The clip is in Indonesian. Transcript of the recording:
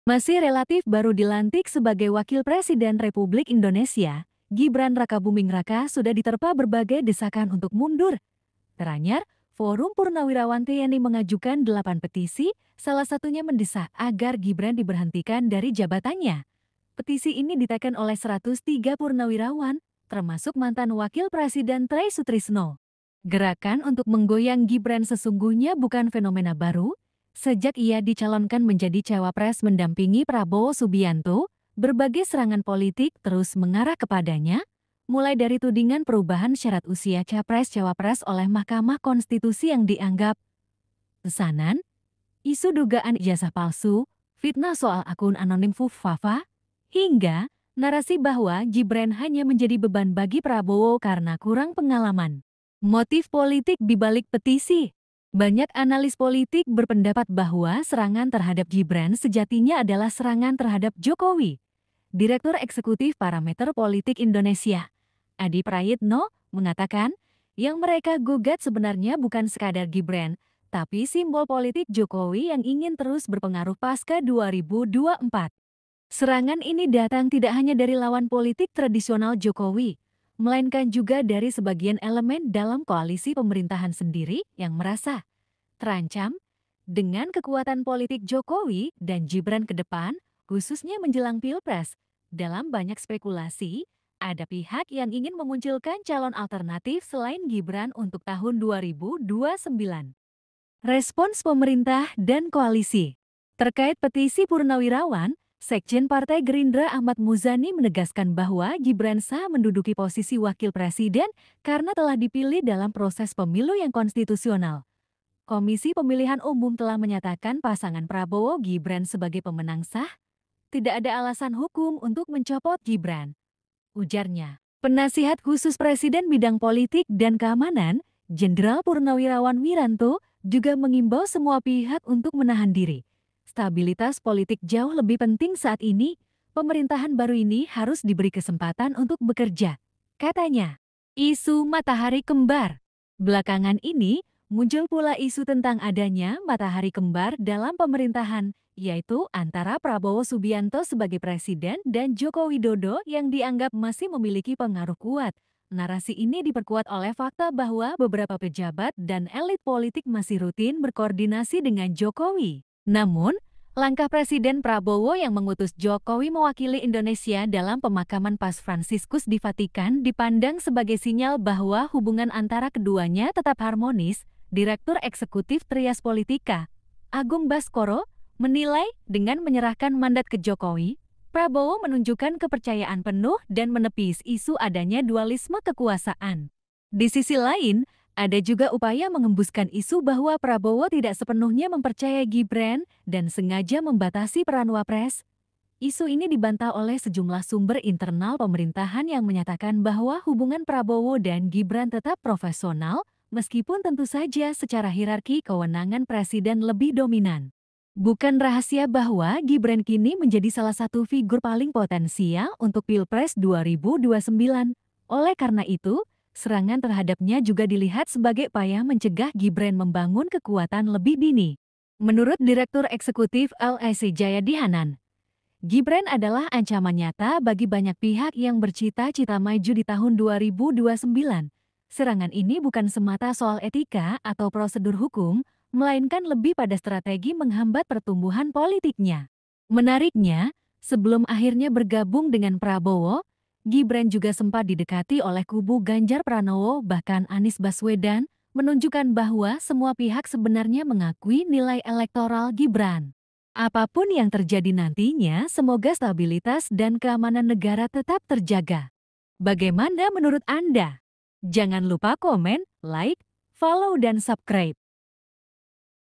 Masih relatif baru dilantik sebagai Wakil Presiden Republik Indonesia, Gibran Rakabuming Raka sudah diterpa berbagai desakan untuk mundur. Teranyar, Forum Purnawirawan TNI mengajukan 8 petisi, salah satunya mendesak agar Gibran diberhentikan dari jabatannya. Petisi ini diteken oleh 103 purnawirawan, termasuk mantan Wakil Presiden Tri Sutrisno. Gerakan untuk menggoyang Gibran sesungguhnya bukan fenomena baru. Sejak ia dicalonkan menjadi cawapres mendampingi Prabowo Subianto, berbagai serangan politik terus mengarah kepadanya, mulai dari tudingan perubahan syarat usia capres-cawapres oleh Mahkamah Konstitusi yang dianggap pesanan, isu dugaan ijazah palsu, fitnah soal akun anonim Fufafa, hingga narasi bahwa Gibran hanya menjadi beban bagi Prabowo karena kurang pengalaman. Motif politik di balik petisi. Banyak analis politik berpendapat bahwa serangan terhadap Gibran sejatinya adalah serangan terhadap Jokowi. Direktur Eksekutif Parameter Politik Indonesia, Adi Prayitno, mengatakan, yang mereka gugat sebenarnya bukan sekadar Gibran, tapi simbol politik Jokowi yang ingin terus berpengaruh pasca 2024. Serangan ini datang tidak hanya dari lawan politik tradisional Jokowi, melainkan juga dari sebagian elemen dalam koalisi pemerintahan sendiri yang merasa terancam dengan kekuatan politik Jokowi dan Gibran ke depan, khususnya menjelang Pilpres. Dalam banyak spekulasi, ada pihak yang ingin memunculkan calon alternatif selain Gibran untuk tahun 2029. Respons pemerintah dan koalisi. Terkait petisi Purnawirawan, Sekjen Partai Gerindra Ahmad Muzani menegaskan bahwa Gibran sah menduduki posisi wakil presiden karena telah dipilih dalam proses pemilu yang konstitusional. Komisi Pemilihan Umum telah menyatakan pasangan Prabowo-Gibran sebagai pemenang sah. Tidak ada alasan hukum untuk mencopot Gibran, ujarnya. Penasihat khusus Presiden bidang politik dan keamanan, Jenderal Purnawirawan Wiranto, juga mengimbau semua pihak untuk menahan diri. Stabilitas politik jauh lebih penting saat ini. Pemerintahan baru ini harus diberi kesempatan untuk bekerja, katanya. Isu matahari kembar. Belakangan ini, muncul pula isu tentang adanya matahari kembar dalam pemerintahan, yaitu antara Prabowo Subianto sebagai presiden dan Joko Widodo yang dianggap masih memiliki pengaruh kuat. Narasi ini diperkuat oleh fakta bahwa beberapa pejabat dan elit politik masih rutin berkoordinasi dengan Jokowi. Namun, langkah Presiden Prabowo yang mengutus Jokowi mewakili Indonesia dalam pemakaman Pas Fransiskus di Vatikan dipandang sebagai sinyal bahwa hubungan antara keduanya tetap harmonis. Direktur Eksekutif Trias Politika, Agung Baskoro, menilai dengan menyerahkan mandat ke Jokowi, Prabowo menunjukkan kepercayaan penuh dan menepis isu adanya dualisme kekuasaan. Di sisi lain, ada juga upaya mengembuskan isu bahwa Prabowo tidak sepenuhnya mempercayai Gibran dan sengaja membatasi peran Wapres. Isu ini dibantah oleh sejumlah sumber internal pemerintahan yang menyatakan bahwa hubungan Prabowo dan Gibran tetap profesional, meskipun tentu saja secara hierarki kewenangan presiden lebih dominan. Bukan rahasia bahwa Gibran kini menjadi salah satu figur paling potensial untuk Pilpres 2029. Oleh karena itu, serangan terhadapnya juga dilihat sebagai upaya mencegah Gibran membangun kekuatan lebih dini. Menurut Direktur Eksekutif LIC Jayadi Hanan, Gibran adalah ancaman nyata bagi banyak pihak yang bercita-cita maju di tahun 2029. Serangan ini bukan semata soal etika atau prosedur hukum, melainkan lebih pada strategi menghambat pertumbuhan politiknya. Menariknya, sebelum akhirnya bergabung dengan Prabowo, Gibran juga sempat didekati oleh kubu Ganjar Pranowo, bahkan Anies Baswedan, menunjukkan bahwa semua pihak sebenarnya mengakui nilai elektoral Gibran. Apapun yang terjadi nantinya, semoga stabilitas dan keamanan negara tetap terjaga. Bagaimana menurut Anda? Jangan lupa komen, like, follow, dan subscribe.